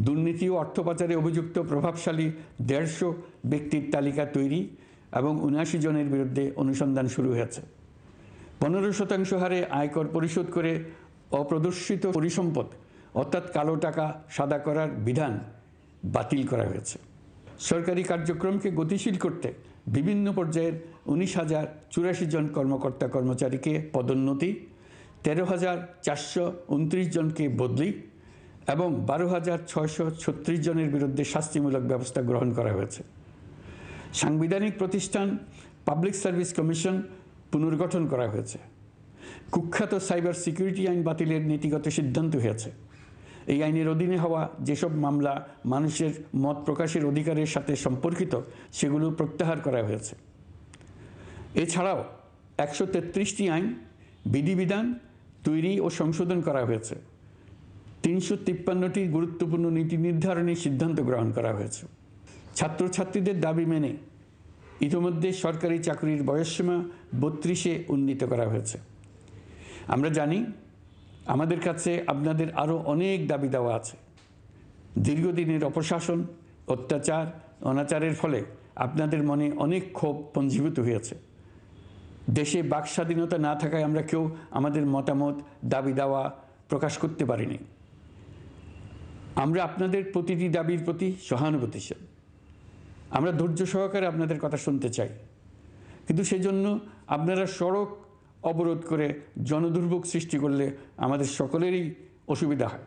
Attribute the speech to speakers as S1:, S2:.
S1: দুর্নীতি ও অর্থ পাচারে অভিযুক্ত প্রভাবশালী 150 ব্যক্তির তালিকা তৈরি এবং 79 জনের বিরুদ্ধে অনুসন্ধান শুরু হয়েছে। 15% হারে আয়কর পরিশোধ করে অপ্রদর্শিত পরিসম্পদ অর্থাৎ কালো টাকা সাদা করার বিধান বাতিল করা হয়েছে। সরকারি কার্যক্রমকে গতিশীল করতে বিভিন্ন পর্যায়ের 19,084 জন কর্মকর্তা কর্মচারীকে পদোন্নতি, 13,429 জনকে বদলি এবং 12,636 জনের বিরুদ্ধে শাস্তিমূলক ব্যবস্থা গ্রহণ করা হয়েছে। সাংবিধানিক প্রতিষ্ঠান পাবলিক সার্ভিস কমিশন পুনর্গঠন করা হয়েছে। কুখ্যাত সাইবার সিকিউরিটি আইন বাতিলের নীতিগত সিদ্ধান্ত হয়েছে। এই আইনের অধীনে হওয়া যেসব মামলা মানুষের মত প্রকাশের অধিকারের সাথে সম্পর্কিত সেগুলো প্রত্যাহার করা হয়েছে। এছাড়াও 133টি আইন বিধিবিধান তৈরি ও সংশোধন করা হয়েছে। 353টি গুরুত্বপূর্ণ নীতি নির্ধারণী সিদ্ধান্ত গ্রহণ করা হয়েছে। ছাত্রছাত্রীদের দাবি মেনে ইতিমধ্যে সরকারি চাকরির বয়সসীমা 32-এ উন্নীত করা হয়েছে। আমরা জানি আমাদের কাছে আপনাদের আরও অনেক দাবি দেওয়া আছে। দীর্ঘদিনের অপশাসন, অত্যাচার, অনাচারের ফলে আপনাদের মনে অনেক ক্ষোভ পঞ্জীভূত হয়েছে। দেশে বাক স্বাধীনতা না থাকায় আমরা কেউ আমাদের মতামত, দাবি দেওয়া প্রকাশ করতে পারিনি। আমরা আপনাদের প্রতিটি দাবির প্রতি সহানুভূতিশীল। আমরা ধৈর্য সহকারে আপনাদের কথা শুনতে চাই, কিন্তু সেজন্য আপনারা সড়ক অবরোধ করে জনদুর্ভোগ সৃষ্টি করলে আমাদের সকলেরই অসুবিধা হয়।